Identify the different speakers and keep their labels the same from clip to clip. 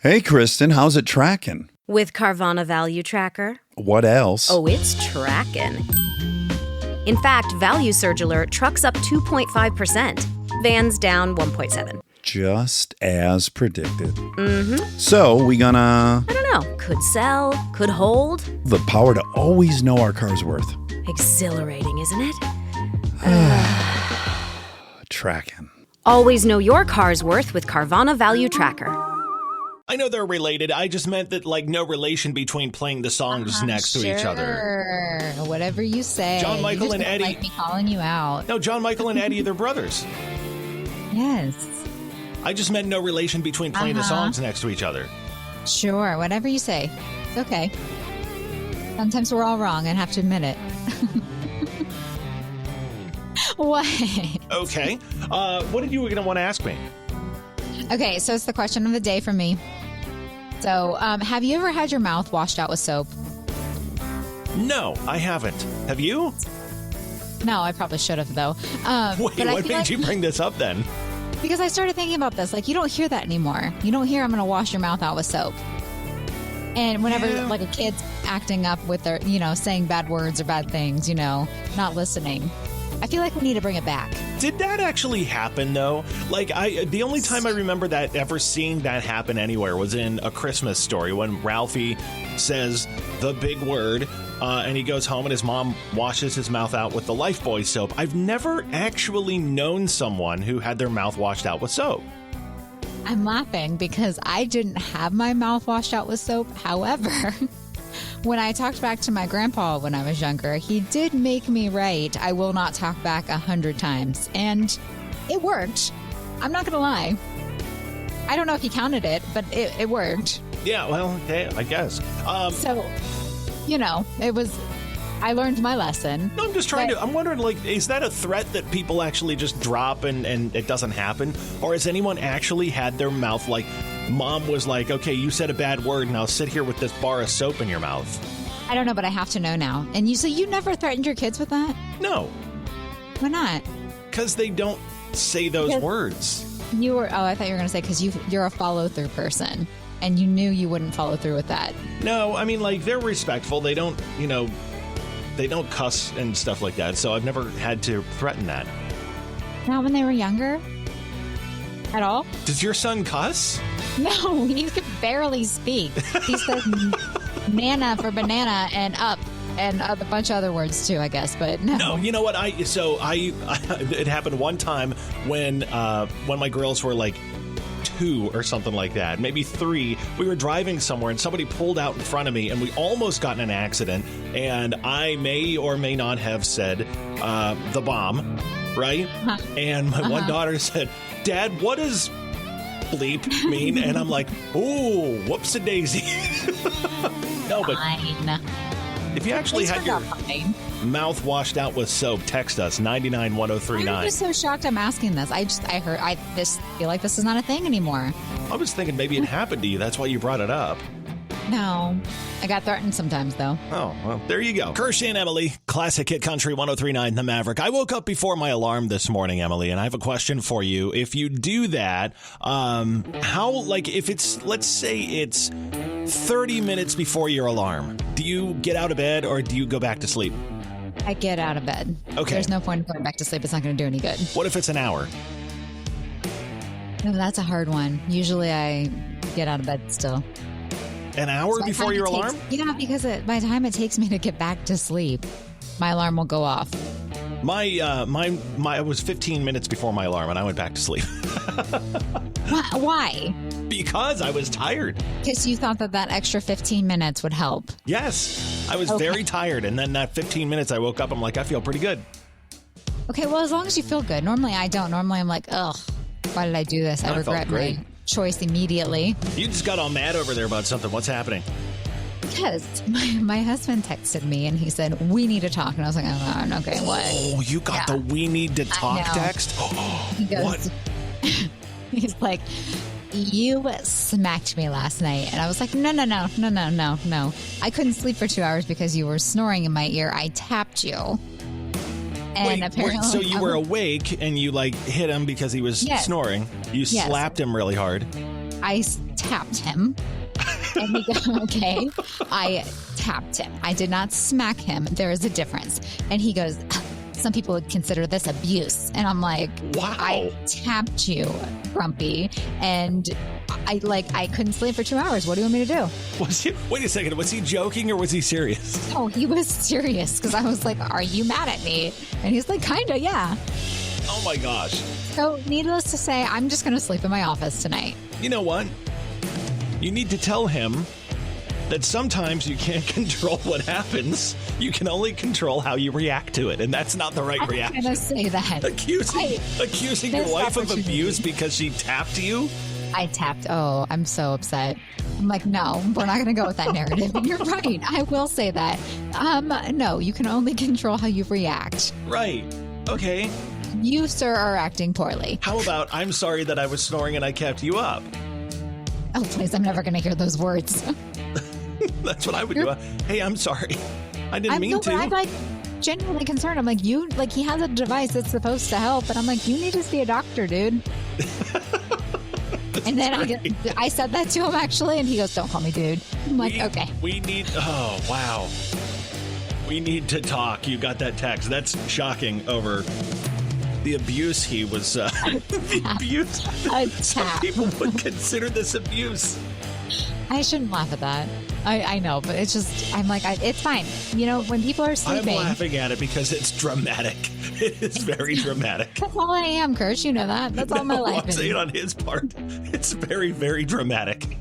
Speaker 1: Hey, Kristen, how's it tracking?
Speaker 2: With Carvana Value Tracker.
Speaker 1: What else?
Speaker 2: Oh, it's tracking. In fact, Value Surge Alert trucks up 2.5%. Vans down 1.7.
Speaker 1: Just as predicted.
Speaker 2: Mm-hmm.
Speaker 1: So, we gonna...
Speaker 2: I don't know. Could sell, could hold.
Speaker 1: The power to always know our car's worth.
Speaker 2: Exhilarating, isn't it?
Speaker 1: Tracking.
Speaker 2: Always know your car's worth with Carvana Value Tracker.
Speaker 3: I know they're related. I just meant that, no relation between playing the songs next to each other.
Speaker 4: Whatever you say.
Speaker 3: John Michael and Eddie.
Speaker 4: Like me calling you out.
Speaker 3: No, John Michael and Eddie, they're brothers.
Speaker 4: Yes.
Speaker 3: I just meant no relation between playing the songs next to each other.
Speaker 4: Sure, whatever you say. It's okay. Sometimes we're all wrong and have to admit it. What?
Speaker 3: Okay. What did you going to want to ask me?
Speaker 4: Okay, so it's the question of the day for me. So, have you ever had your mouth washed out with soap?
Speaker 3: No, I haven't. Have you?
Speaker 4: No, I probably should have, though.
Speaker 3: Wait, what made you bring this up then?
Speaker 4: Because I started thinking about this. You don't hear that anymore. You don't hear, I'm going to wash your mouth out with soap. And whenever, a kid's acting up with their, saying bad words or bad things, not listening. I feel like we need to bring it back.
Speaker 3: Did that actually happen, though? The only time I remember that ever seeing that happen anywhere was in A Christmas Story when Ralphie says the big word and he goes home and his mom washes his mouth out with the Lifebuoy soap. I've never actually known someone who had their mouth washed out with soap.
Speaker 4: I'm laughing because I didn't have my mouth washed out with soap. However, when I talked back to my grandpa when I was younger, he did make me write, I will not talk back 100 times. And it worked. I'm not going to lie. I don't know if he counted it, but it worked.
Speaker 3: Yeah, well, okay, I guess.
Speaker 4: It was, I learned my lesson.
Speaker 3: No, I'm just I'm wondering, is that a threat that people actually just drop and it doesn't happen? Or has anyone actually had their mouth, Mom was like, okay, you said a bad word, now sit here with this bar of soap in your mouth.
Speaker 4: I don't know, but I have to know now. And you never threatened your kids with that?
Speaker 3: No.
Speaker 4: Why not?
Speaker 3: Because they don't say those words.
Speaker 4: I thought you were going to say because you're a follow-through person. And you knew you wouldn't follow through with that.
Speaker 3: No, I mean, they're respectful. They don't, they don't cuss and stuff like that. So I've never had to threaten that.
Speaker 4: Not when they were younger? At all?
Speaker 3: Does your son cuss?
Speaker 4: No, he could barely speak. He said nana for banana and up and a bunch of other words too, I guess, but no.
Speaker 3: No, you know what? It happened one time when my girls were 2 or something like that, maybe 3. We were driving somewhere and somebody pulled out in front of me and we almost got in an accident. And I may or may not have said the bomb, right? And my one daughter said, Dad, what does bleep mean? And I'm like, ooh, whoops-a-daisy. No, but
Speaker 4: fine.
Speaker 3: If you actually had your mouth washed out with soap, text us 991039.
Speaker 4: I'm just so shocked I'm asking this. I just feel like this is not a thing anymore.
Speaker 3: I was thinking maybe it happened to you. That's why you brought it up.
Speaker 4: No. I got threatened sometimes, though.
Speaker 3: Oh, well, there you go. Kirsty and Emily, Classic Hit Country 1039 The Maverick. I woke up before my alarm this morning, Emily, and I have a question for you. If you do that, if it's, let's say it's 30 minutes before your alarm, do you get out of bed or do you go back to sleep?
Speaker 4: I get out of bed.
Speaker 3: Okay.
Speaker 4: There's no point in going back to sleep. It's not going to do any good.
Speaker 3: What if it's an hour?
Speaker 4: No, that's a hard one. Usually I get out of bed still.
Speaker 3: An hour before your alarm?
Speaker 4: Yeah, because by the time it takes me to get back to sleep, my alarm will go off.
Speaker 3: It was 15 minutes before my alarm, and I went back to sleep.
Speaker 4: Why?
Speaker 3: Because I was tired.
Speaker 4: Because you thought that extra 15 minutes would help.
Speaker 3: Yes. I was very tired, and then that 15 minutes, I woke up, I'm like, I feel pretty good.
Speaker 4: Okay, well, as long as you feel good. Normally, I don't. Normally, I'm like, ugh, why did I do this? I regret my choice immediately.
Speaker 3: You just got all mad over there about something. What's happening?
Speaker 4: Because my husband texted me and he said, we need to talk. And I was like, oh, okay, what?
Speaker 3: Oh, you got the we need to talk text?
Speaker 4: He goes,
Speaker 3: what?
Speaker 4: He's like, you smacked me last night. And I was like, no. I couldn't sleep for 2 hours because you were snoring in my ear. I tapped you. And apparently,
Speaker 3: so you were awake and you hit him because he was snoring. You slapped him really hard.
Speaker 4: I tapped him. And he goes, okay, I tapped him. I did not smack him. There is a difference. And he goes, some people would consider this abuse. And I'm like,
Speaker 3: Wow.
Speaker 4: I tapped you, Grumpy. And I couldn't sleep for 2 hours. What do you want me to do?
Speaker 3: Wait a second. Was he joking or was he serious?
Speaker 4: Oh, he was serious because I was like, are you mad at me? And he's like, kinda, yeah.
Speaker 3: Oh my gosh.
Speaker 4: So needless to say, I'm just going to sleep in my office tonight.
Speaker 3: You know what? You need to tell him that sometimes you can't control what happens. You can only control how you react to it. And that's not the right reaction.
Speaker 4: I'm going to say that.
Speaker 3: Accusing your
Speaker 4: Missed
Speaker 3: wife of
Speaker 4: opportunity.
Speaker 3: abuse because she tapped you?
Speaker 4: I tapped. Oh, I'm so upset. I'm like, no, we're not going to go with that narrative. And you're right. I will say that. No, you can only control how you react.
Speaker 3: Right. Okay.
Speaker 4: You, sir, are acting poorly.
Speaker 3: How about I'm sorry that I was snoring and I kept you up?
Speaker 4: Oh, please, I'm never going to hear those words.
Speaker 3: That's what I would do. Hey, I'm sorry. I didn't mean to.
Speaker 4: I'm like genuinely concerned. I'm like, he has a device that's supposed to help. And I'm like, you need to see a doctor, dude. And then I said that to him actually, and he goes, don't call me dude. I'm like, okay.
Speaker 3: Oh, wow. We need to talk. You got that text. That's shocking over the abuse he was, the abuse. Some people would consider this abuse.
Speaker 4: I shouldn't laugh at that. I know, but it's just, I'm like, it's fine. You know, when people are sleeping.
Speaker 3: I'm laughing at it because it's dramatic. It is very dramatic.
Speaker 4: That's all I am, Kirsch. You know that. That's all my life
Speaker 3: I'm
Speaker 4: is.
Speaker 3: saying on his part, it's very, very dramatic.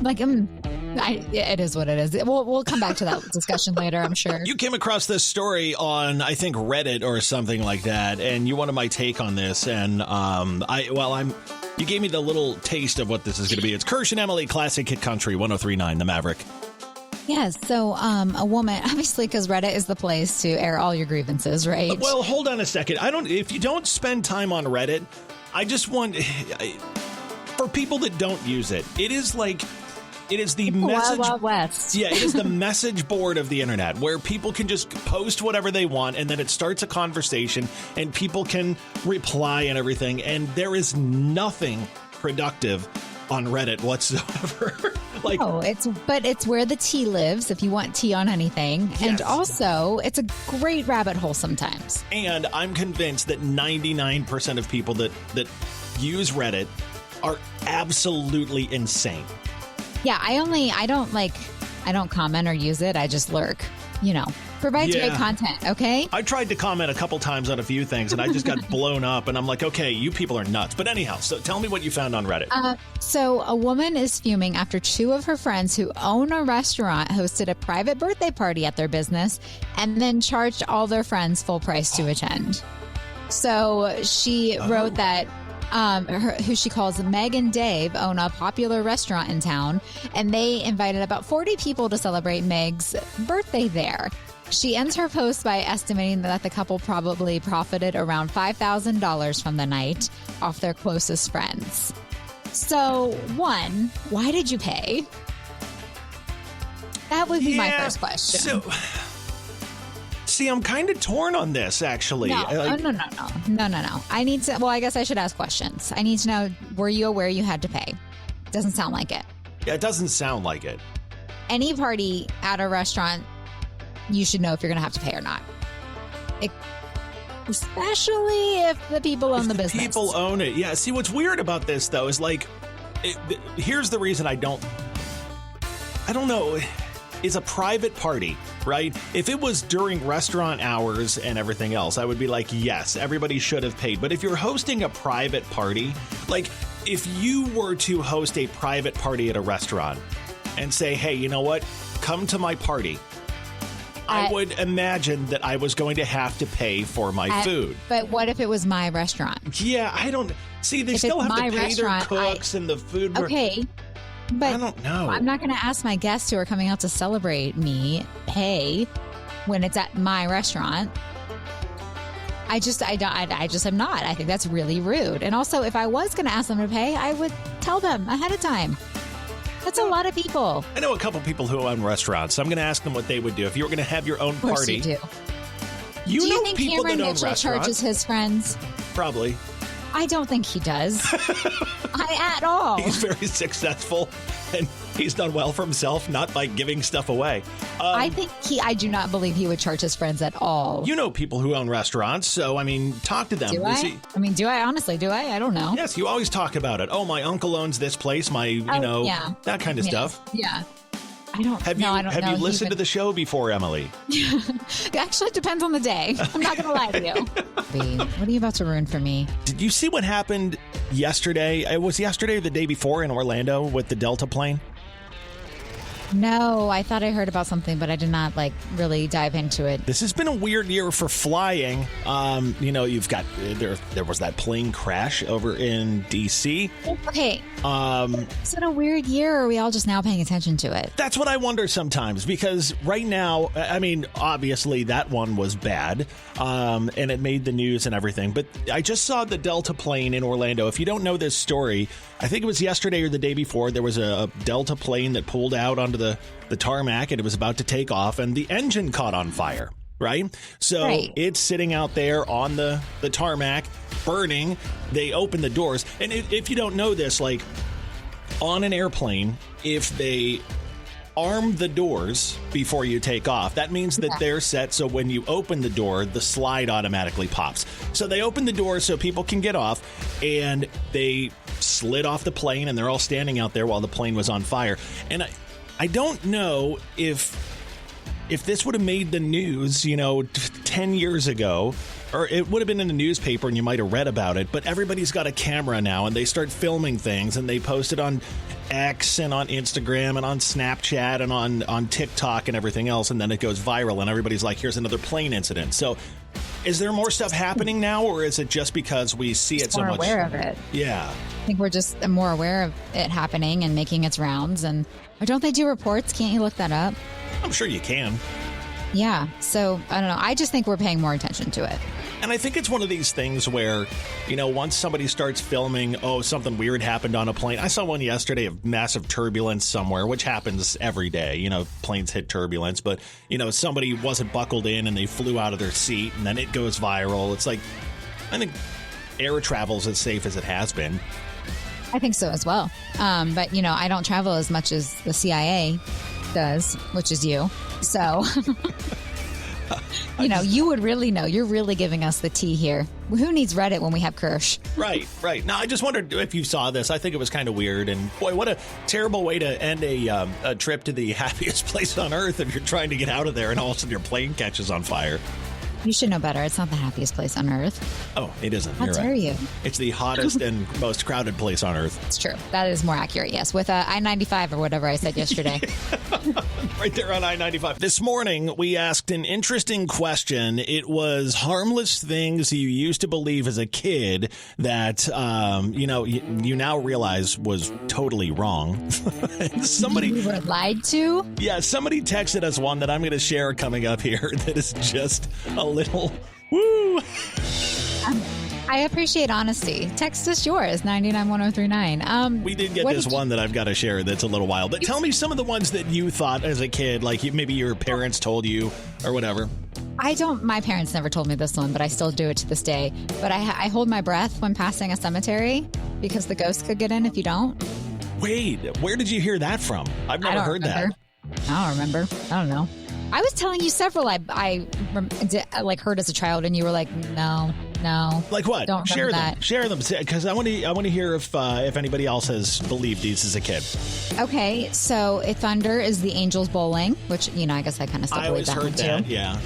Speaker 4: Like, it is what it is. We'll come back to that discussion later, I'm sure.
Speaker 3: You came across this story on, I think, Reddit or something like that, and you wanted my take on this, and you gave me the little taste of what this is going to be. It's Kirsch and Emily, Classic Hit Country, 103.9 The Maverick.
Speaker 4: Yes. So a woman, obviously, because Reddit is the place to air all your grievances, right?
Speaker 3: Well, hold on a second. If you don't spend time on Reddit, I just want, for people that don't use it, it is the message.
Speaker 4: Wild West.
Speaker 3: Yeah, it is the message board of the internet where people can just post whatever they want and then it starts a conversation and people can reply and everything. And there is nothing productive on Reddit whatsoever.
Speaker 4: It's where the tea lives if you want tea on anything.
Speaker 3: Yes.
Speaker 4: And also, it's a great rabbit hole sometimes.
Speaker 3: And I'm convinced that 99% of people that use Reddit are absolutely insane.
Speaker 4: Yeah, I don't comment or use it. I just lurk. Provides great content, okay?
Speaker 3: I tried to comment a couple times on a few things and I just got blown up and I'm like, okay, you people are nuts. But anyhow, so tell me what you found on Reddit.
Speaker 4: So a woman is fuming after two of her friends who own a restaurant hosted a private birthday party at their business and then charged all their friends full price to attend. So she wrote that who she calls Meg and Dave own a popular restaurant in town, and they invited about 40 people to celebrate Meg's birthday there. She ends her post by estimating that the couple probably profited around $5,000 from the night off their closest friends. So, one, why did you pay? That would be my first question.
Speaker 3: So, see, I'm kind of torn on this, actually.
Speaker 4: No. I need to, I guess I should ask questions. I need to know, were you aware you had to pay? Doesn't sound like it.
Speaker 3: Yeah, it doesn't sound like it.
Speaker 4: Any party at a restaurant, you should know if you're going to have to pay or not. Especially if the people own the business.
Speaker 3: People own it. Yeah. See, what's weird about this, though, is here's the reason I don't know. It's a private party, right? If it was during restaurant hours and everything else, I would be like, yes, everybody should have paid. But if you're hosting a private party, like if you were to host a private party at a restaurant and say, hey, you know what? Come to my party. I would imagine that I was going to have to pay for my food.
Speaker 4: But what if it was my restaurant?
Speaker 3: Yeah, I don't see. They still have to pay their cooks and the food.
Speaker 4: Okay. But
Speaker 3: I don't know.
Speaker 4: I'm not going to ask my guests who are coming out to celebrate me pay when it's at my restaurant. I just am not. I think that's really rude. And also, if I was going to ask them to pay, I would tell them ahead of time. That's a lot of people.
Speaker 3: I know a couple people who own restaurants. So I'm going to ask them what they would do if you were going to have your own
Speaker 4: of course
Speaker 3: party.
Speaker 4: You do.
Speaker 3: You
Speaker 4: do
Speaker 3: know
Speaker 4: you think
Speaker 3: people
Speaker 4: Cameron
Speaker 3: that own
Speaker 4: Mitchell
Speaker 3: restaurants?
Speaker 4: charges his friends?
Speaker 3: Probably.
Speaker 4: I don't think he does. At all.
Speaker 3: He's very successful, and he's done well for himself, not by giving stuff away.
Speaker 4: I do not believe he would charge his friends at all.
Speaker 3: You know people who own restaurants, so, I mean, talk to them.
Speaker 4: Do I? Do I? Honestly, do I? I don't know.
Speaker 3: Yes, you always talk about it. Oh, my uncle owns this place, that kind of stuff.
Speaker 4: Yeah. I don't
Speaker 3: Have
Speaker 4: know.
Speaker 3: you listened to the show before, Emily?
Speaker 4: Actually, it depends on the day. I'm not going to lie to you. What are you about to ruin for me?
Speaker 3: Did you see what happened yesterday? It was yesterday or the day before in Orlando with the Delta plane?
Speaker 4: No, I thought I heard about something, but I did not really dive into it.
Speaker 3: This has been a weird year for flying. You've got there was that plane crash over in DC.
Speaker 4: Okay. Is it a weird year, or are we all just now paying attention to it?
Speaker 3: That's what I wonder sometimes, because right now, I mean, obviously that one was bad, and it made the news and everything. But I just saw the Delta plane in Orlando. If you don't know this story, I think it was yesterday or the day before, there was a Delta plane that pulled out onto the tarmac, and it was about to take off, and the engine caught on fire, right? So It's sitting out there on the tarmac, burning. They open the doors. And if you don't know this, on an airplane, if they arm the doors before you take off, that means that they're set so when you open the door, the slide automatically pops. So they open the door so people can get off, and they slid off the plane, and they're all standing out there while the plane was on fire. And I don't know if this would have made the news, 10 years ago, or it would have been in the newspaper and you might have read about it, but everybody's got a camera now, and they start filming things, and they post it on X and on Instagram and on Snapchat and on TikTok and everything else, and then it goes viral, and everybody's like, here's another plane incident. So is there more stuff happening now, or is it just because we see it so much?
Speaker 4: More aware of it.
Speaker 3: Yeah.
Speaker 4: I think we're just more aware of it happening and making its rounds. Or don't they do reports? Can't you look that up?
Speaker 3: I'm sure you can.
Speaker 4: Yeah. So, I don't know. I just think we're paying more attention to it.
Speaker 3: And I think it's one of these things where, once somebody starts filming, something weird happened on a plane. I saw one yesterday of massive turbulence somewhere, which happens every day. Planes hit turbulence, but, somebody wasn't buckled in and they flew out of their seat, and then it goes viral. It's like, I think air travel's as safe as it has been.
Speaker 4: I think so as well. But, I don't travel as much as the CIA does, which is you. So, you would really know. You're really giving us the tea here. Who needs Reddit when we have Kirsch?
Speaker 3: Right. Now, I just wondered if you saw this. I think it was kind of weird. And boy, what a terrible way to end a trip to the happiest place on earth if you're trying to get out of there and all of a sudden your plane catches on fire.
Speaker 4: You should know better. It's not the happiest place on earth.
Speaker 3: Oh, it isn't.
Speaker 4: How dare you?
Speaker 3: It's the hottest and most crowded place on earth.
Speaker 4: It's true. That is more accurate, yes. With I-95 or whatever I said yesterday.
Speaker 3: Right there on I-95. This morning, we asked an interesting question. It was harmless things you used to believe as a kid that, you now realize was totally wrong. Somebody
Speaker 4: you were lied to?
Speaker 3: Yeah, somebody texted us one that I'm going to share coming up here that is just a little woo.
Speaker 4: I appreciate honesty. Text us yours, 99103.9.
Speaker 3: We did get this one that I've got to share that's a little wild. But tell me some of the ones that you thought as a kid, like maybe your parents told you or whatever.
Speaker 4: My parents never told me this one, but I still do it to this day. But I hold my breath when passing a cemetery because the ghost could get in if you don't.
Speaker 3: Wait, where did you hear that from? I've never heard that.
Speaker 4: I don't remember. I don't know. I was telling you several I heard as a child, and you were like, no.
Speaker 3: Like what?
Speaker 4: Don't
Speaker 3: share
Speaker 4: that.
Speaker 3: them. Share them, because I want to hear if anybody else has believed these as a kid.
Speaker 4: Okay, so thunder is the angels bowling, which I guess I kind of still believe that. I always heard that.
Speaker 3: Too. Yeah.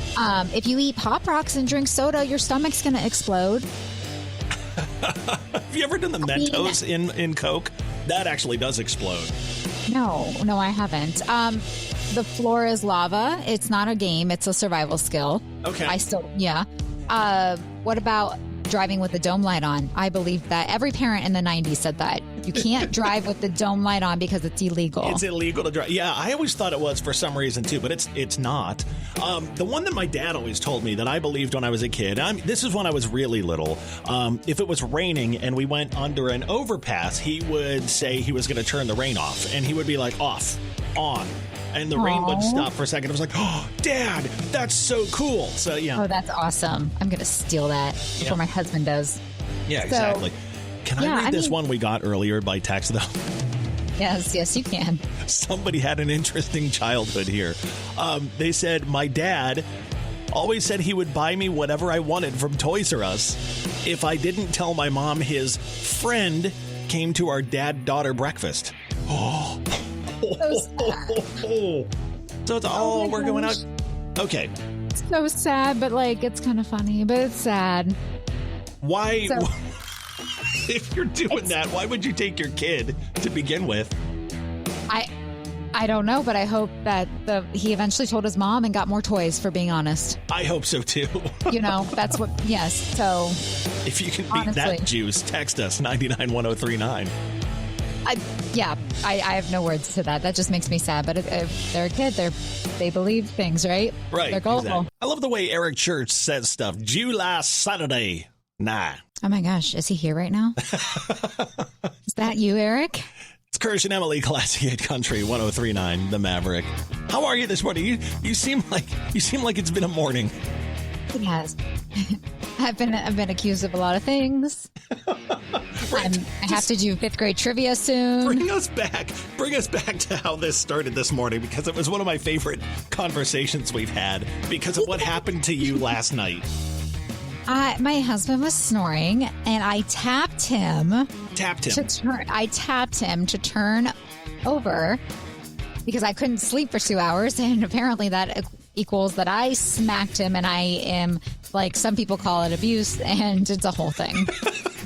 Speaker 4: If you eat Pop Rocks and drink soda, your stomach's gonna explode.
Speaker 3: Have you ever done the Mentos in Coke? That actually does explode.
Speaker 4: No, I haven't. The floor is lava. It's not a game. It's a survival skill.
Speaker 3: Okay.
Speaker 4: What about driving with the dome light on? I believe that every parent in the 90s said that. You can't drive with the dome light on because it's illegal.
Speaker 3: It's illegal to drive. Yeah, I always thought it was for some reason too, but it's not. The one that my dad always told me that I believed when I was a kid, this is when I was really little. If it was raining and we went under an overpass, he would say he was going to turn the rain off, and he would be like, off, on. And the rain would stop for a second. I was like, oh, Dad, that's so cool. So, yeah.
Speaker 4: Oh, that's awesome. I'm going to steal that before my husband does.
Speaker 3: Yeah, exactly. Can I read this one we got earlier by text, though?
Speaker 4: Yes, you can.
Speaker 3: Somebody had an interesting childhood here. They said, my dad always said he would buy me whatever I wanted from Toys R Us if I didn't tell my mom his friend came to our dad-daughter breakfast. Oh. So it's, we're going out. Okay.
Speaker 4: It's so sad, but it's kind of funny, but it's sad.
Speaker 3: Why? So, if you're doing that, why would you take your kid to begin with?
Speaker 4: I don't know, but I hope that he eventually told his mom and got more toys, for being honest.
Speaker 3: I hope so, too.
Speaker 4: That's what, yes. So
Speaker 3: if you can beat that juice, text us 99103.9.
Speaker 4: I have no words to that. That just makes me sad. But if they're a kid, they believe things, right?
Speaker 3: Right.
Speaker 4: They're gullible.
Speaker 3: Exactly. I love the way Eric Church says stuff. Jew last Saturday. Nah.
Speaker 4: Oh my gosh, is he here right now? Is that you, Eric?
Speaker 3: It's Kirsch and Emily, Classic 8 Country 103.9, The Maverick. How are you this morning? You seem like it's been a morning.
Speaker 4: It has. I've been accused of a lot of things. I have to do 5th grade trivia soon.
Speaker 3: Bring us back to how this started this morning, because it was one of my favorite conversations we've had because of what happened to you last night.
Speaker 4: My husband was snoring, and I tapped him. I tapped him to turn over because I couldn't sleep for 2 hours, and apparently that equals that I smacked him, and I am, like some people call it, abuse, and it's a whole thing.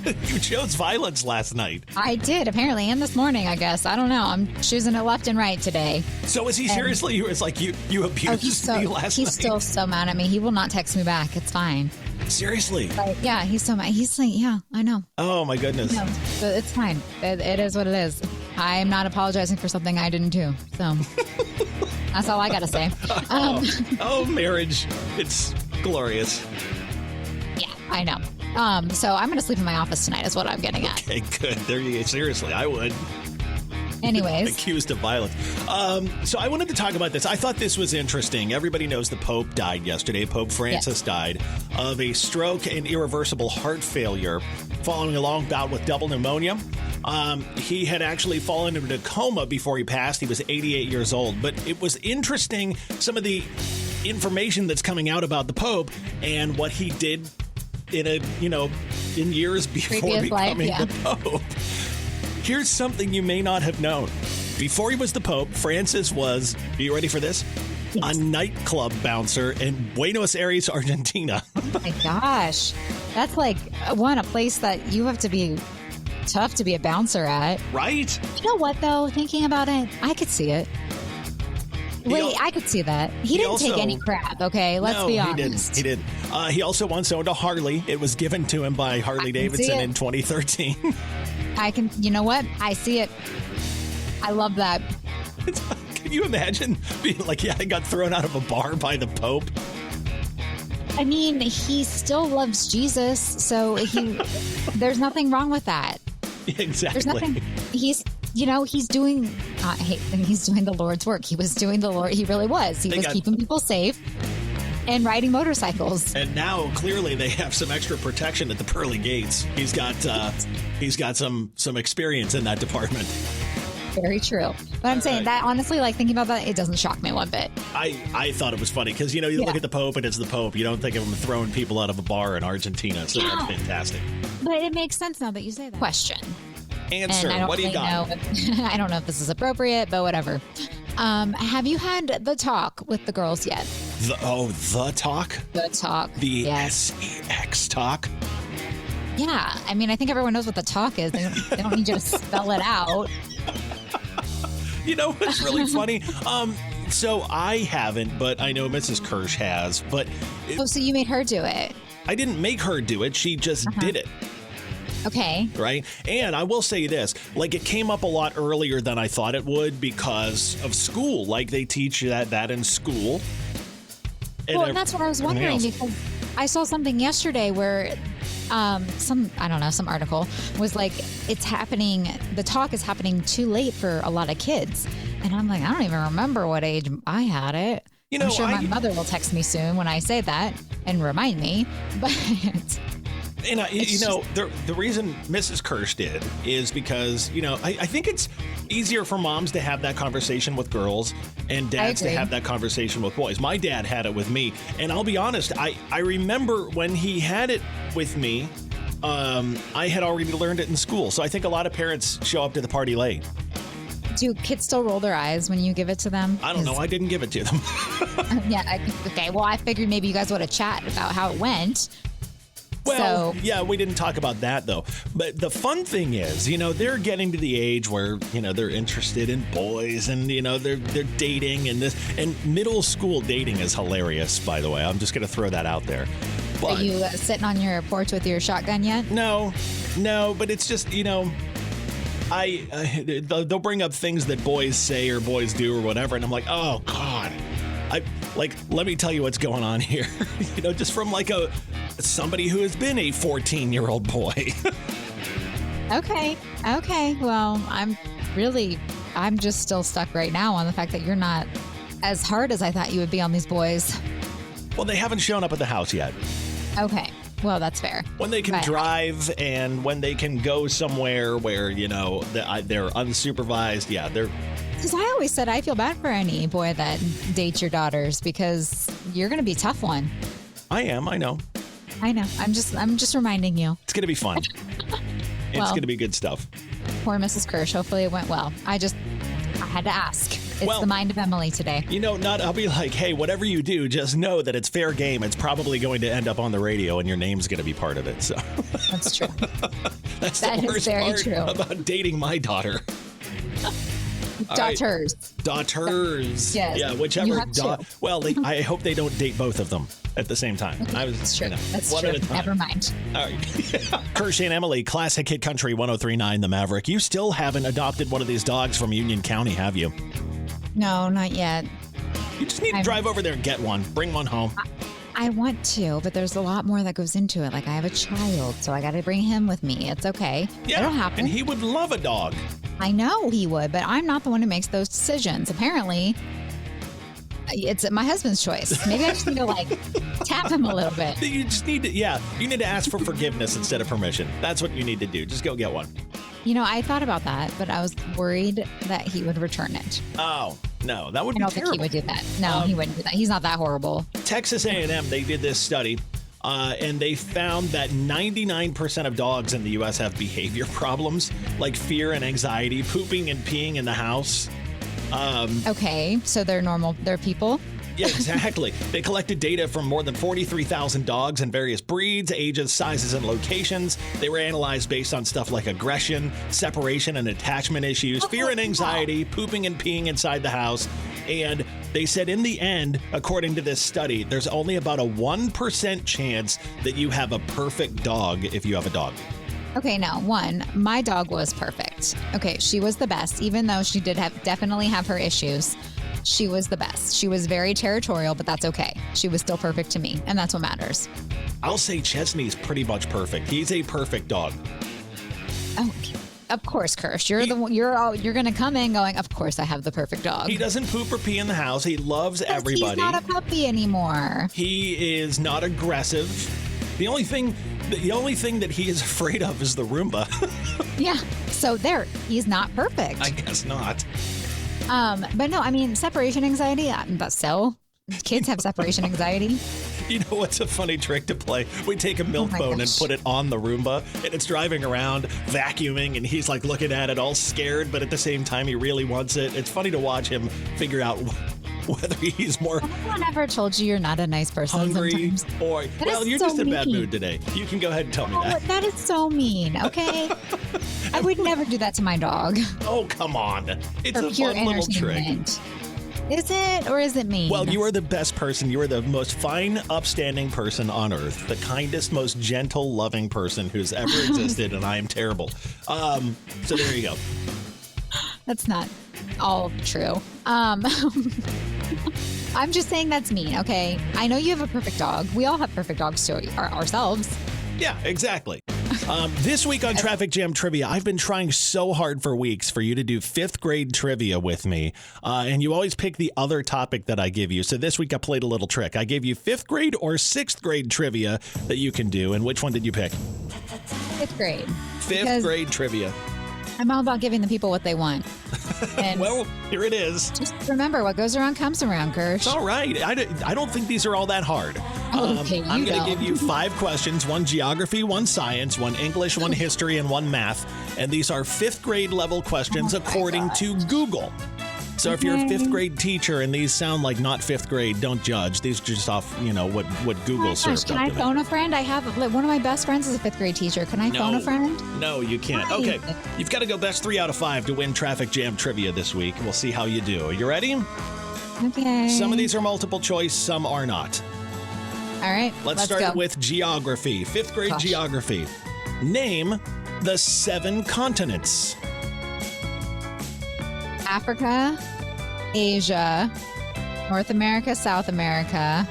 Speaker 3: You chose violence last night.
Speaker 4: I did, apparently, and this morning, I guess. I don't know. I'm choosing it left and right today.
Speaker 3: So is he seriously? It's like you abused me last night?
Speaker 4: He's still so mad at me. He will not text me back. It's fine.
Speaker 3: Seriously?
Speaker 4: Yeah, he's so mad. He's like, yeah, I know.
Speaker 3: Oh, my goodness.
Speaker 4: No, it's fine. It is what it is. I'm not apologizing for something I didn't do. So that's all I got to say.
Speaker 3: Marriage. It's glorious.
Speaker 4: Yeah, I know. So I'm going to sleep in my office tonight is what I'm getting at.
Speaker 3: Okay, good. There you go. Seriously, I would.
Speaker 4: Anyways.
Speaker 3: Accused of violence. So I wanted to talk about this. I thought this was interesting. Everybody knows the Pope died yesterday. Pope Francis died of a stroke and irreversible heart failure following a long bout with double pneumonia. He had actually fallen into a coma before he passed. He was 88 years old. But it was interesting, some of the information that's coming out about the Pope and what he did in years before becoming the Pope. Here's something you may not have known. Before he was the Pope, Francis was, are you ready for this? Yes. A nightclub bouncer in Buenos Aires, Argentina.
Speaker 4: Oh my gosh. That's a place that you have to be tough to be a bouncer at.
Speaker 3: Right?
Speaker 4: You know what, though? Thinking about it, I could see it. I could see that. He didn't take any crap, okay? Let's be honest.
Speaker 3: He didn't. He also once owned a Harley. It was given to him by Harley Davidson in 2013.
Speaker 4: You know what? I see it. I love that.
Speaker 3: Can you imagine being like, I got thrown out of a bar by the Pope?
Speaker 4: I mean, he still loves Jesus, so there's nothing wrong with that.
Speaker 3: Exactly.
Speaker 4: There's nothing. He's doing the Lord's work. He was doing the Lord. He really was. He was keeping people safe and riding motorcycles.
Speaker 3: And now clearly they have some extra protection at the pearly gates. He's got some experience in that department.
Speaker 4: Very true. But I'm saying that honestly, thinking about that, it doesn't shock me one bit.
Speaker 3: I thought it was funny because you look at the Pope and it's the Pope. You don't think of him throwing people out of a bar in Argentina. So that's fantastic.
Speaker 4: But it makes sense now that you say that. Question.
Speaker 3: Answer. What do you got?
Speaker 4: I don't know if this is appropriate, but whatever. Have you had the talk with the girls yet?
Speaker 3: The talk?
Speaker 4: The talk.
Speaker 3: The SEX talk?
Speaker 4: Yeah. I mean, I think everyone knows what the talk is. They don't need you to spell it out.
Speaker 3: You know what's really funny? So I haven't, but I know Mrs. Kirsch has. But
Speaker 4: so you made her do it?
Speaker 3: I didn't make her do it. She just did it.
Speaker 4: Okay.
Speaker 3: Right? And I will say this, it came up a lot earlier than I thought it would because of school. They teach you that in school.
Speaker 4: And that's what I was wondering because I saw something yesterday where some article was it's happening, the talk is happening too late for a lot of kids. And I'm I don't even remember what age I had it. I'm sure my mother will text me soon when I say that and remind me. But
Speaker 3: And the reason Mrs. Kirsch did is because, I think it's easier for moms to have that conversation with girls and dads to have that conversation with boys. My dad had it with me, and I'll be honest, I remember when he had it with me, I had already learned it in school. So I think a lot of parents show up to the party late.
Speaker 4: Do kids still roll their eyes when you give it to them?
Speaker 3: I don't know. I didn't give it to them.
Speaker 4: Okay. Well, I figured maybe you guys would have chatted about how it went.
Speaker 3: Well, yeah, we didn't talk about that, though. But the fun thing is, they're getting to the age where, they're interested in boys and, they're dating and this. And middle school dating is hilarious, by the way. I'm just going to throw that out there. But,
Speaker 4: are you sitting on your porch with your shotgun yet?
Speaker 3: No, but it's just, they'll bring up things that boys say or boys do or whatever. And I'm like, oh, God. Let me tell you what's going on here. Just from somebody who has been a 14-year-old boy.
Speaker 4: Okay. Well, I'm just still stuck right now on the fact that you're not as hard as I thought you would be on these boys.
Speaker 3: Well, they haven't shown up at the house yet.
Speaker 4: Okay. Well, that's fair.
Speaker 3: When they can drive and when they can go somewhere where, they're unsupervised. Yeah, they're...
Speaker 4: Because I always said I feel bad for any boy that dates your daughters because you're going to be a tough one.
Speaker 3: I am. I know.
Speaker 4: I'm just reminding you.
Speaker 3: It's going to be fun. It's going to be good stuff.
Speaker 4: Poor Mrs. Kirsch. Hopefully it went well. I had to ask. It's the mind of Emyle today.
Speaker 3: I'll be like, hey, whatever you do, just know that it's fair game. It's probably going to end up on the radio and your name's going to be part of it. So
Speaker 4: that's true.
Speaker 3: That's
Speaker 4: that
Speaker 3: the worst
Speaker 4: is very
Speaker 3: part
Speaker 4: true.
Speaker 3: About dating my daughter.
Speaker 4: Daughters.
Speaker 3: Daughters.
Speaker 4: Yes.
Speaker 3: Yeah, whichever.
Speaker 4: Well,
Speaker 3: I hope they don't date both of them at the same time.
Speaker 4: That's true. That's
Speaker 3: one
Speaker 4: true.
Speaker 3: at a time.
Speaker 4: Never mind.
Speaker 3: All right. Kirsch and Emyle, Classic Hit Country 103.9 The Maverick. You still haven't adopted one of these dogs from Union County, have you?
Speaker 4: No, not yet.
Speaker 3: You just need to drive over there and get one. Bring one home.
Speaker 4: I want to, but there's a lot more that goes into it. Like I have a child, so I got to bring him with me. It's okay.
Speaker 3: Yeah,
Speaker 4: it'll happen.
Speaker 3: And he would love a dog.
Speaker 4: I know he would, but I'm not the one who makes those decisions. Apparently, it's my husband's choice. Maybe I just need to tap him a little bit.
Speaker 3: You just need to, you need to ask for forgiveness instead of permission. That's what you need to do. Just go get one.
Speaker 4: I thought about that, but I was worried that he would return it.
Speaker 3: Oh, no, that would be terrible.
Speaker 4: I don't think he would do that. No, he wouldn't do that. He's not that horrible.
Speaker 3: Texas A&M, they did this study, and they found that 99% of dogs in the U.S. have behavior problems, like fear and anxiety, pooping and peeing in the house.
Speaker 4: Okay, so they're normal. They're people?
Speaker 3: Yeah, exactly. They collected data from more than 43,000 dogs in various breeds, ages, sizes, and locations. They were analyzed based on stuff like aggression, separation and attachment issues, fear and anxiety, pooping and peeing inside the house. And they said in the end, according to this study, there's only about a 1% chance that you have a perfect dog if you have a dog.
Speaker 4: Okay, now, my dog was perfect. Okay, she was the best, even though she did definitely have her issues. She was the best. She was very territorial, but that's okay. She was still perfect to me, and that's what matters.
Speaker 3: I'll say Chesney's pretty much perfect. He's a perfect dog.
Speaker 4: Oh, of course, Kirsch. You're going to come in going, of course I have the perfect dog.
Speaker 3: He doesn't poop or pee in the house. He loves everybody.
Speaker 4: He's not a puppy anymore.
Speaker 3: He is not aggressive. The only thing that he is afraid of is the Roomba.
Speaker 4: Yeah. So he's not perfect.
Speaker 3: I guess not.
Speaker 4: But no, I mean, separation anxiety, kids have separation anxiety.
Speaker 3: You know what's a funny trick to play? We take a milk bone and put it on the Roomba, and it's driving around, vacuuming, and he's looking at it all scared, but at the same time, he really wants it. It's funny to watch him figure out whether he's more
Speaker 4: Anyone ever told you you're not a nice person
Speaker 3: hungry
Speaker 4: sometimes?
Speaker 3: or, you're just in a bad mood today. You can go ahead and tell me that.
Speaker 4: That is so mean, okay? I would never do that to my dog.
Speaker 3: Oh, come on. It's
Speaker 4: For
Speaker 3: a
Speaker 4: pure
Speaker 3: fun little trick.
Speaker 4: entertainment. Is it, or is it mean?
Speaker 3: Well, you are the best person. You are the most fine, upstanding person on earth. The kindest, most gentle, loving person who's ever existed, and I am terrible. So there you go.
Speaker 4: That's not all true. I'm just saying that's mean, okay? I know you have a perfect dog. We all have perfect dogs to ourselves.
Speaker 3: Yeah, exactly. This week on Traffic Jam Trivia, I've been trying so hard for weeks for you to do 5th grade trivia with me. And you always pick the other topic that I give you. So this week I played a little trick. I gave you 5th grade or 6th grade trivia that you can do. And which one did you pick?
Speaker 4: 5th grade.
Speaker 3: 5th grade trivia.
Speaker 4: I'm all about giving the people what they want. And
Speaker 3: Well, here it is.
Speaker 4: just remember, what goes around comes around, Kirsch.
Speaker 3: It's all right. I don't think these are all that hard.
Speaker 4: Okay,
Speaker 3: I'm
Speaker 4: you
Speaker 3: going to
Speaker 4: don't.
Speaker 3: give you 5 questions, 1 geography, 1 science, 1 English, 1 history, and 1 math. And these are 5th grade level questions according to Google. So if you're a 5th grade teacher and these sound like not 5th grade, don't judge. These are just off, what Google
Speaker 4: Gosh,
Speaker 3: served
Speaker 4: can
Speaker 3: up
Speaker 4: I
Speaker 3: to me.
Speaker 4: phone a friend? I have one of my best friends is a 5th grade teacher. Can I phone a friend?
Speaker 3: No, you can't.
Speaker 4: Why?
Speaker 3: Okay, you've got to go best 3 out of 5 to win Traffic Jam Trivia this week. We'll see how you do. Are you ready?
Speaker 4: Okay.
Speaker 3: Some of these are multiple choice, some are not.
Speaker 4: All right.
Speaker 3: Let's start
Speaker 4: go.
Speaker 3: with geography. 5th grade
Speaker 4: Gosh.
Speaker 3: geography. Name the 7 continents.
Speaker 4: Africa, Asia, North America, South America.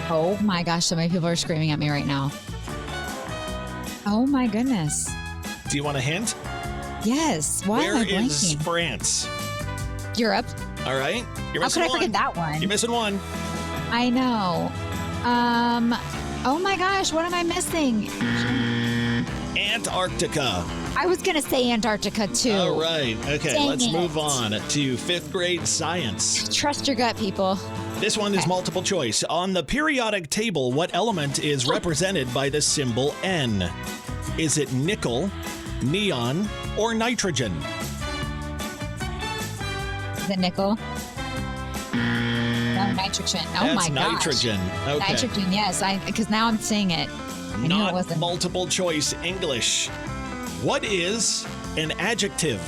Speaker 4: Oh my gosh, so many people are screaming at me right now. Oh my goodness.
Speaker 3: Do you want a hint?
Speaker 4: Yes. Why
Speaker 3: Where
Speaker 4: am I
Speaker 3: is
Speaker 4: blanking?
Speaker 3: France?
Speaker 4: Europe.
Speaker 3: All right. You're
Speaker 4: How
Speaker 3: missing
Speaker 4: could I
Speaker 3: one.
Speaker 4: forget that one?
Speaker 3: You're missing one.
Speaker 4: I know. Oh my gosh, what am I missing?
Speaker 3: Antarctica.
Speaker 4: I was going to say Antarctica too.
Speaker 3: All right. Okay,
Speaker 4: Dang
Speaker 3: let's
Speaker 4: it.
Speaker 3: move on to 5th grade science.
Speaker 4: Trust your gut, people.
Speaker 3: This one is multiple choice. On the periodic table, what element is represented by the symbol N? Is it nickel, neon, or nitrogen?
Speaker 4: Is it nickel? No, nitrogen. Oh
Speaker 3: That's
Speaker 4: my gosh.
Speaker 3: nitrogen. Okay.
Speaker 4: Nitrogen, yes. Because now I'm seeing it. I knew it
Speaker 3: Not
Speaker 4: wasn't.
Speaker 3: multiple choice English. What is an adjective?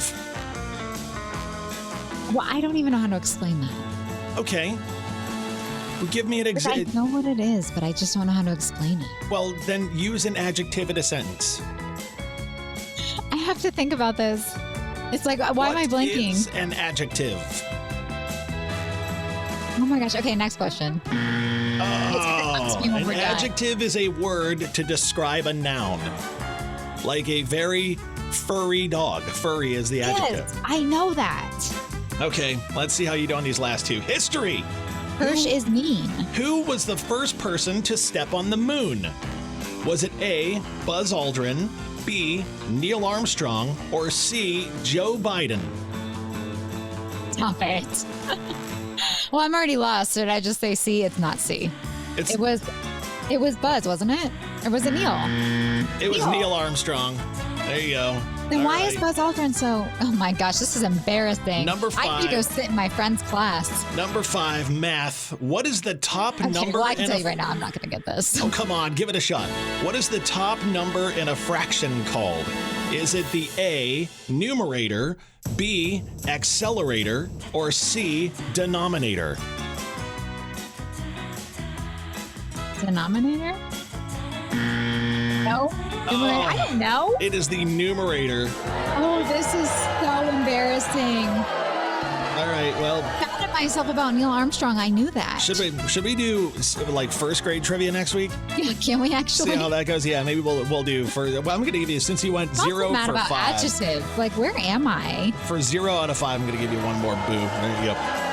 Speaker 4: Well, I don't even know how to explain that.
Speaker 3: Okay. Well, give me an
Speaker 4: Because I
Speaker 3: example.
Speaker 4: know what it is, but I just don't know how to explain it.
Speaker 3: Well, then use an adjective in a sentence.
Speaker 4: I have to think about this. It's like, why am I
Speaker 3: What
Speaker 4: blanking?
Speaker 3: is an adjective?
Speaker 4: Oh my gosh. Okay, next question.
Speaker 3: Oh,
Speaker 4: me when
Speaker 3: an
Speaker 4: we're done.
Speaker 3: adjective is a word to describe a noun. Like a very furry dog. Furry is the adjective.
Speaker 4: Yes, I know that.
Speaker 3: Okay, let's see how you do on these last 2. History.
Speaker 4: Hirsch is mean.
Speaker 3: Who was the first person to step on the moon? Was it A, Buzz Aldrin, B, Neil Armstrong, or C, Joe Biden?
Speaker 4: Stop it. Well, I'm already lost. Did I just say C? It's not C.
Speaker 3: It's,
Speaker 4: It was Buzz, wasn't it? Or was it Neil?
Speaker 3: it was
Speaker 4: Neil.
Speaker 3: Neil Armstrong. There you go.
Speaker 4: Then
Speaker 3: All
Speaker 4: why
Speaker 3: right.
Speaker 4: is Buzz Aldrin so... Oh my gosh, this is embarrassing.
Speaker 3: Number
Speaker 4: I need to go
Speaker 3: 5.
Speaker 4: sit in my friend's class.
Speaker 3: Number 5, math. What is the top
Speaker 4: Okay,
Speaker 3: number
Speaker 4: well, I can
Speaker 3: in
Speaker 4: tell
Speaker 3: a
Speaker 4: you right now, I'm not going to get this.
Speaker 3: Oh, come on, give it a shot. What is the top number in a fraction called? Is it the A, numerator, B, accelerator, or C, denominator?
Speaker 4: Denominator? No? I don't know.
Speaker 3: It is the numerator.
Speaker 4: Oh, this is so embarrassing.
Speaker 3: All right, well,
Speaker 4: I found it myself about Neil Armstrong. I knew that.
Speaker 3: should we do like 1st grade trivia next week?
Speaker 4: Yeah, can we actually?
Speaker 3: See how that goes? Yeah, maybe we'll do for. Well, I'm going to give you, since you went
Speaker 4: I'm
Speaker 3: 0
Speaker 4: mad
Speaker 3: for
Speaker 4: about
Speaker 3: 5.
Speaker 4: adjective. Like, where am I?
Speaker 3: For 0 out of 5, I'm going to give you one more boo. There you go.